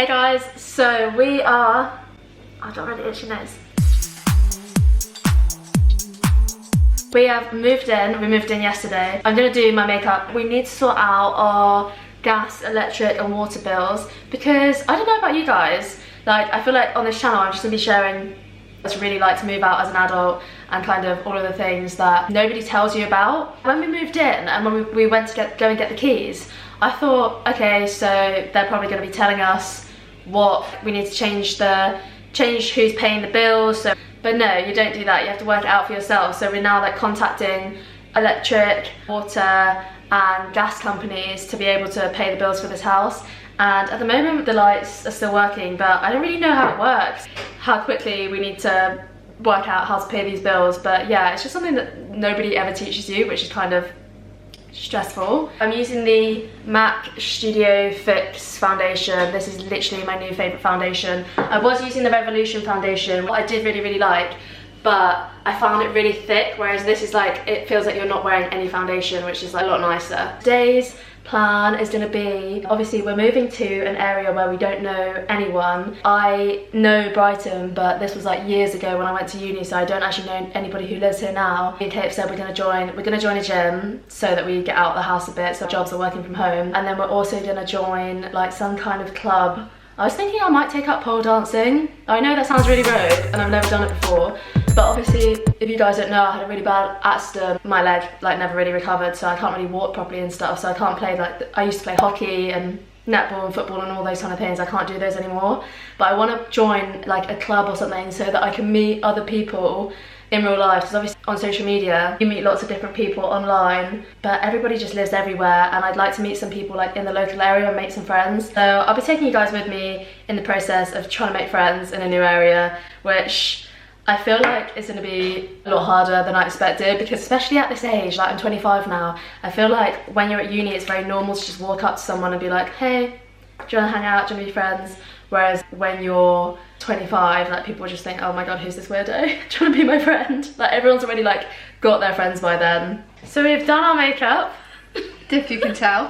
Hey guys, so we are... I don't really itchy nose. We have moved in. We moved in yesterday. I'm gonna do my makeup. We need to sort out our gas, electric and water bills because I don't know about you guys. Like, I feel like on this channel I'm just gonna be sharing what it's really like to move out as an adult and kind of all of the things that nobody tells you about. When we moved in and when we went to go and get the keys, I thought, okay, so they're probably gonna be telling us what we need to change who's paying the bills. So, but no, you don't do that. You have to work it out for yourself. So we're now like contacting electric, water and gas companies to be able to pay the bills for this house. And at the moment the lights are still working, but I don't really know how it works, how quickly we need to work out how to pay these bills. But yeah, it's just something that nobody ever teaches you, which is kind of stressful. I'm using the MAC Studio Fix foundation. This is literally my new favourite foundation. I was using the Revolution foundation, what I did really like, but I found it really thick, whereas this is like, it feels like you're not wearing any foundation, which is like a lot nicer. Today's plan is going to be, obviously we're moving to an area where we don't know anyone. I know Brighton, but this was like years ago when I went to uni, so I don't actually know anybody who lives here now. Me and Kate have said we're going to join a gym so that we get out of the house a bit, so jobs are working from home, and then we're also going to join like some kind of club. I was thinking I might take up pole dancing. I know that sounds really rogue and I've never done it before, but obviously if you guys don't know, I had a really bad accident. My leg like never really recovered, so I can't really walk properly and stuff, so I can't play like, I used to play hockey and netball and football and all those kind of things. I can't do those anymore, but I want to join like a club or something so that I can meet other people in real life, because obviously on social media you meet lots of different people online, but everybody just lives everywhere, and I'd like to meet some people like in the local area and make some friends. So I'll be taking you guys with me in the process of trying to make friends in a new area, which I feel like is going to be a lot harder than I expected, because especially at this age, like I'm 25 now, I feel like when you're at uni it's very normal to just walk up to someone and be like, hey, do you want to hang out, do you want to be friends? Whereas when you're 25, like people just think, oh my god, who's this weirdo? Do you want to be my friend? Like everyone's already like got their friends by then. So we've done our makeup, if you can tell.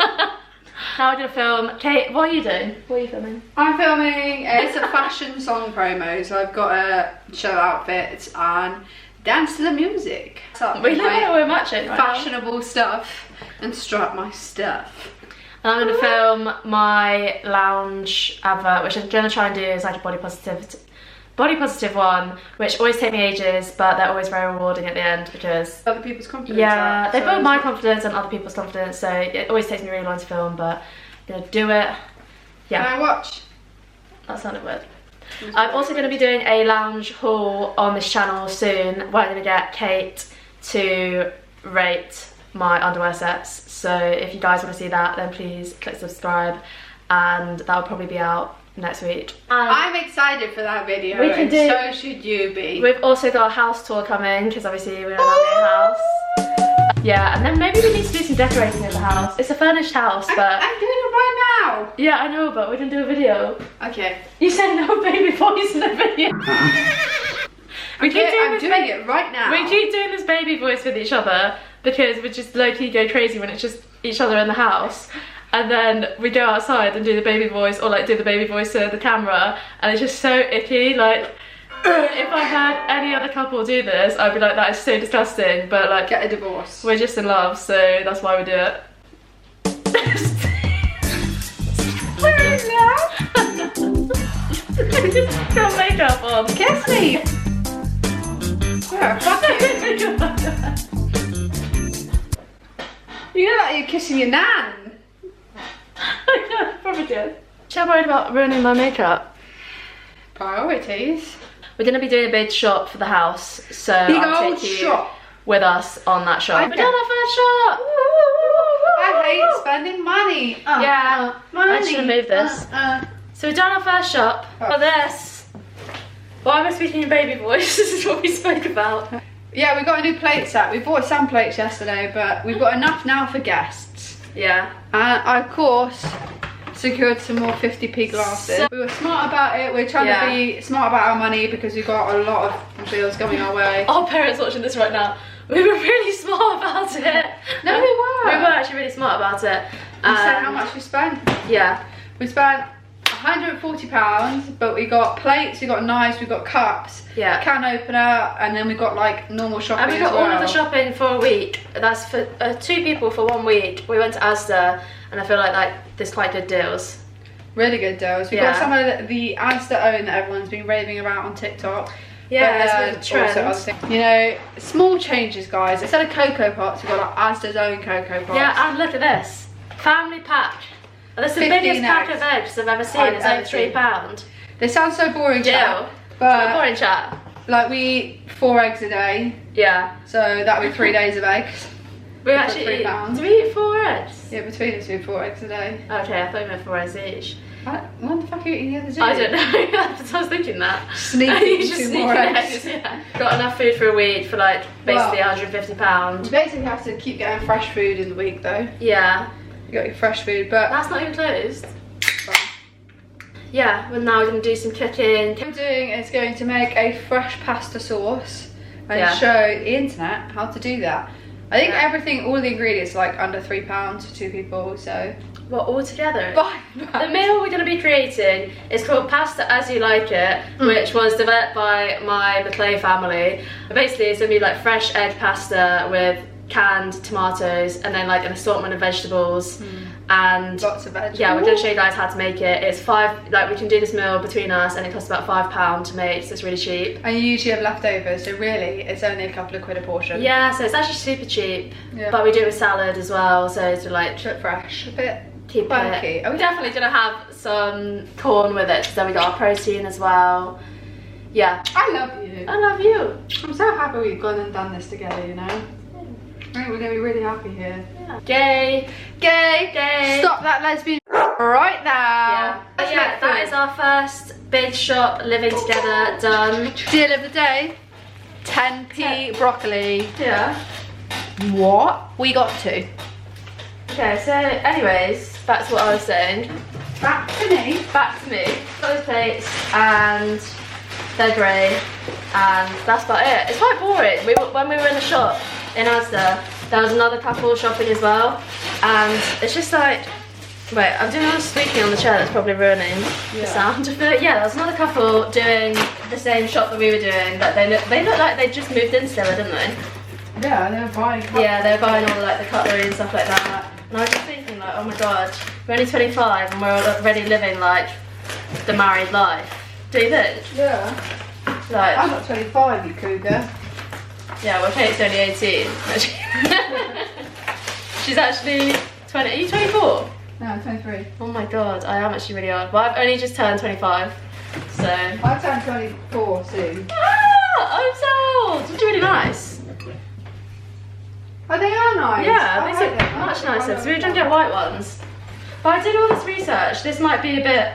Now we're gonna film. Kate, what are you doing? What are you filming? I'm filming, it's a fashion song promo, so I've got to show outfits and dance to the music. So We look like we're matching right fashionable now. Stuff and strut my stuff. And I'm gonna film my lounge advert, which I'm gonna try and do is like a body positive one, which always take me ages, but they're always very rewarding at the end because other people's confidence. Yeah, they build my confidence and other people's confidence, so it always takes me really long to film, but I'm gonna do it. Yeah. Can I watch? That sounded weird. I'm also gonna be doing a lounge haul on this channel soon, where I'm gonna get Kate to rate my underwear sets. So if you guys want to see that, then please click subscribe, and that will probably be out next week. I'm excited for that video, and so should you be. We've also got a house tour coming, because obviously we're in our new house. Yeah, and then maybe we need to do some decorating in the house. It's a furnished house, but I'm doing it right now. Yeah, I know, but we can do a video. Okay. You said no baby voice in the video. I'm doing it right now. We keep doing this baby voice with each other because we just low-key go crazy when it's just each other in the house, and then we go outside and do the baby voice, or like do the baby voice to the camera, and it's just so icky. Like if I had any other couple do this, I'd be like, that is so disgusting, but like, get a divorce. We're just in love, so that's why we do it. Just got makeup on. Kiss me. Yeah, fuck you. You look like you're kissing your nan. I probably did. I'm worried about ruining my makeup. Priorities. We're going to be doing a big shop for the house, so I'll take you with us on that shop. We're doing our first shop! I hate spending money. Yeah, money. I should have moved this. So we've done our first shop for this. Why am I speaking in baby voice? This is what we spoke about. Yeah, we got a new plate set. We bought some plates yesterday, but we've got enough now for guests. Yeah. And I, of course, secured some more 50p glasses. So we were smart about it. We're trying to be smart about our money because we've got a lot of bills coming our way. Our parents watching this right now. We were really smart about it. No, we were. We were actually really smart about it. You said how much we spent? Yeah. We spent £140, but we got plates, we got knives, we got cups, can opener, and then we got like normal shopping. And we got all of the shopping for a week. That's for 2 people for 1 week. We went to Asda, and I feel like there's quite good deals. Really good deals. We got some of the Asda own that everyone's been raving about on TikTok. Yeah, it's also other things. You know, small changes, guys. Instead of Cocoa Pots, we've got like Asda's own Cocoa Pots. Yeah, and look at this. Family pack. And that's the biggest pack of eggs I've ever seen. It's like £3. This sounds so boring, chat. But boring chat. Like, we eat 4 eggs a day. Yeah. So that would be 3 days of eggs. We actually eat, do we eat 4 eggs? Yeah, between us we eat 4 eggs a day. Okay, I thought you meant 4 eggs each. What the fuck are you eating the other day? I don't know. I was thinking that. Sneaking 2 more eggs. Yeah. Got enough food for a week for like basically £150. You basically have to keep getting fresh food in the week though. Yeah. You got your fresh food, but that's not even closed. Yeah, well now we're going to do some cooking. What I'm doing is going to make a fresh pasta sauce and show the internet how to do that. I think everything, all the ingredients are like under £3 for 2 people, so. Well, all together. The meal we're going to be creating is called Pasta As You Like It, which was developed by my Mclay family. Basically, it's going to be like fresh egg pasta with canned tomatoes and then like an assortment of vegetables and lots of vegetables. Yeah, we're going to show you guys how to make it. It's we can do this meal between us and it costs about £5 to make, so it's really cheap. And you usually have leftovers, so really it's only a couple of quid a portion. Yeah, so it's actually super cheap, but we do it with salad as well, so it's like a bit fresh, a bit keep funky. it. We're definitely going to have some corn with it, because then we got our protein as well. Yeah. I love you. I love you. I'm so happy we've gone and done this together, you know. I think we're going to be really happy here. Yeah. Gay. Gay. Gay. Stop that lesbian right now. Yeah, that is our first big shop living together done. Deal of the day. 10p broccoli. Yeah. What? We got 2. Okay, so anyways, back to what I was saying. Back to me. Back to me. Got those plates and they're grey and that's about it. It's quite boring. When we were in the shop in Asda, there was another couple shopping as well, and it's just like, wait, I'm doing all the squeaking on the chair that's probably ruining the sound. But yeah, there was another couple doing the same shop that we were doing, but they look like they just moved in together, didn't they? Yeah, they were buying cutlery. Yeah, they were buying all the cutlery and stuff like that. And I was just thinking like, oh my god, we're only 25 and we're already living like the married life. Do you think? Yeah. Like, I'm not 25, you cougar. Yeah, well Kate's only 18. She's actually 20, are you 24? No, I'm 23. Oh my god, I am actually really old. Well, I've only just turned 25, so. I turn 24 soon. Ah, I'm so old. It's really nice. Oh, they are nice. Yeah, they look much nicer. So we don't get white ones. But I did all this research. This might be a bit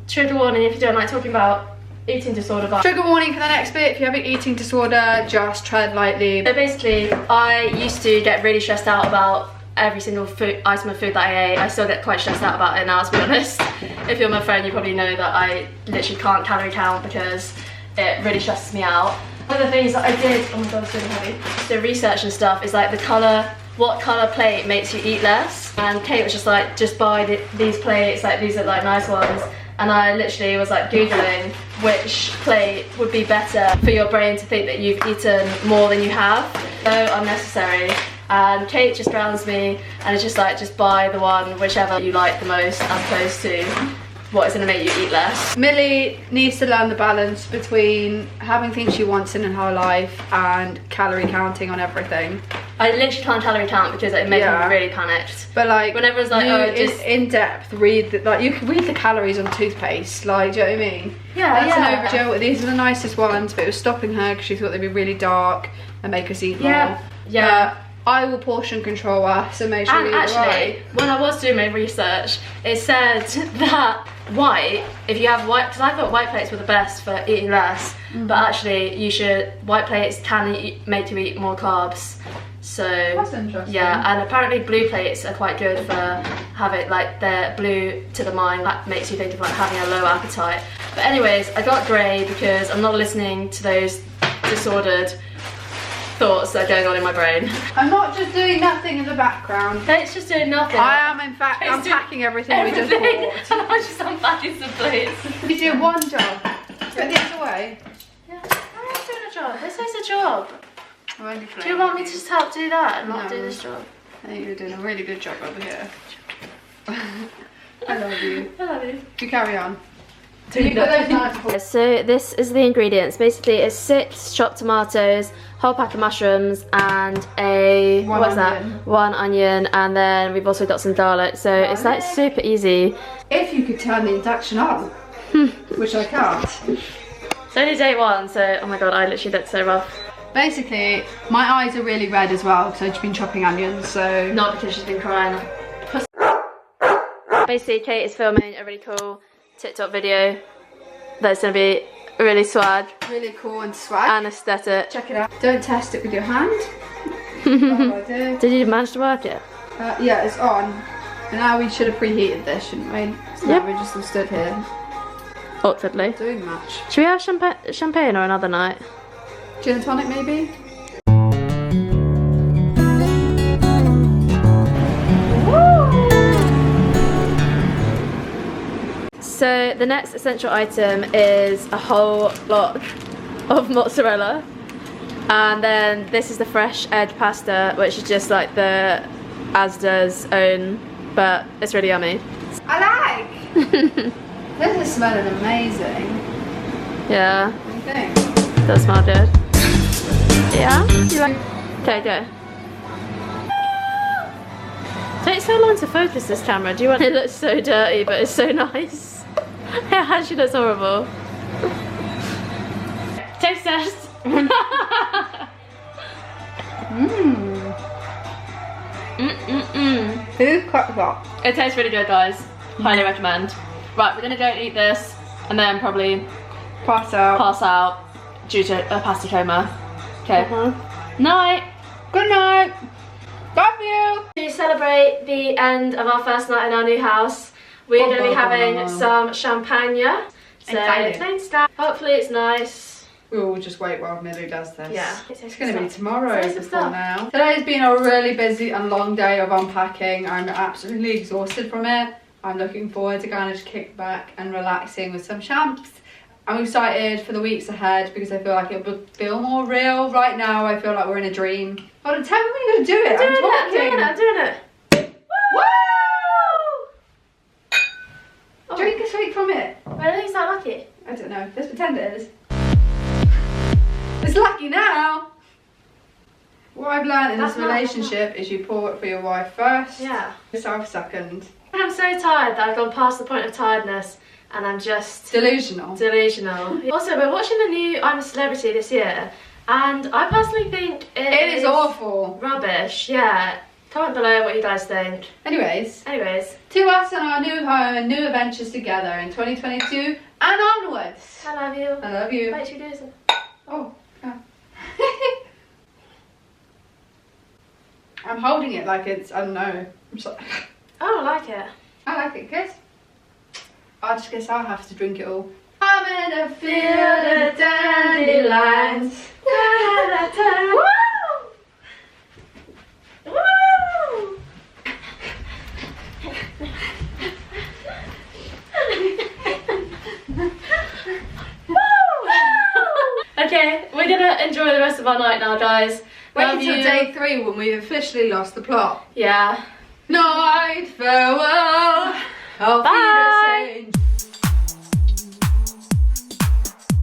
trigger warning if you don't like talking about eating disorder. But trigger warning for the next bit. If you have an eating disorder, just tread lightly. So basically, I used to get really stressed out about every single item of food that I ate. I still get quite stressed out about it now, to be honest. If you're my friend, you probably know that I literally can't calorie count because it really stresses me out. One of the things that I did, oh my god, it's really heavy, the research and stuff is like the colour, what colour plate makes you eat less. And Kate was just like, just buy these plates, like these are like nice ones. And I literally was like Googling which plate would be better for your brain to think that you've eaten more than you have. So unnecessary. And Kate just grounds me and it's just like, just buy the one, whichever you like the most, as opposed to what is going to make you eat less. Millie needs to learn the balance between having things she wants in her life and calorie counting on everything. I literally can't calorie count because it makes me really panicked. But like, when everyone's like, oh, just in depth read like you can read the calories on toothpaste. Like, do you know what I mean? Yeah, that's an overkill. These are the nicest ones, but it was stopping her because she thought they'd be really dark and make us eat more. Yeah. I will portion control us and make sure we eat right. When I was doing my research, it said that white, if you have white, because I thought white plates were the best for eating less, but actually white plates can make you eat more carbs. So that's interesting. Yeah, and apparently blue plates are quite good for having, like, they're blue to the mind, that makes you think of like having a low appetite. But anyways, I got grey because I'm not listening to those disordered thoughts that are going on in my brain. I'm not just doing nothing in the background. Kate's just doing nothing. I am, in fact, unpacking everything we just bought. And I'm just unpacking some plates. You do one job. Put these away. Yeah. I'm doing a job. This is a job. Do Do you want me to just help do that and not do this job? I think you're doing a really good job over here. I love you. I love you. You carry on. So this is the ingredients. Basically, it's 6 chopped tomatoes, whole pack of mushrooms, and a one onion, and then we've also got some garlic. So it's like super easy. If you could turn the induction on, which I can't. It's only day 1, so oh my god, I literally look so rough. Basically, my eyes are really red as well because I've just been chopping onions. So not because she's been crying. Basically, Kate is filming a really cool TikTok video that's gonna be really swag. Really cool and swag. And aesthetic. Check it out. Don't test it with your hand. Did you manage to work it? Yeah, it's on. And now we should have preheated this, shouldn't we? So now we're just stood here. Awkwardly. Doing much. Should we have champagne or another night? Gin and tonic maybe? So the next essential item is a whole block of mozzarella, and then this is the fresh egg pasta, which is just like the Asda's own, but it's really yummy. I like! This is smelling amazing. Yeah. What do you think? It does smell good. Yeah? You like? Okay, go. It takes so long to focus this camera. Do you want it? It looks so dirty, but it's so nice. It actually looks horrible. Taste test. Who cooked that? It tastes really good, guys. Highly recommend. Right, we're gonna go and eat this, and then probably pass out due to a pasta coma. Okay. Night. Good night. Love you. To celebrate the end of our first night in our new house, we're going to be having some champagne. So thanks, Dad. Hopefully it's nice. We'll just wait while Millie does this. Yeah. It's going to be tomorrow before now. Today's been a really busy and long day of unpacking. I'm absolutely exhausted from it. I'm looking forward to kind of just kick back and relaxing with some champs. I'm excited for the weeks ahead because I feel like it will feel more real. Right now I feel like we're in a dream. Hold on, tell me when you're going to do it. I'm doing it. Woo! Oh. Drink a shake from it. Really? Is that lucky? I don't know. Let's pretend it is. It's lucky now. What I've learned in this relationship is you pour it for your wife first. Yeah. Yourself second. I'm so tired that I've gone past the point of tiredness and I'm just delusional. Also, we're watching the new I'm a Celebrity this year, and I personally think it is awful. Rubbish. Yeah. Comment below what you guys think. Anyways. To us and our new home and new adventures together in 2022 and onwards. I love you. I love you. Wait, should we do this? Oh. I'm holding it like it's, I don't know. I'm sorry. Oh, I like it. I like it, good. I just guess I'll have to drink it all. I'm in a field of dandelions. Woo! Woo! Okay, we're gonna enjoy the rest of our night now, guys. Wait until day 3 when we've officially lost the plot. Yeah. Night, farewell. Auf Wiedersehen.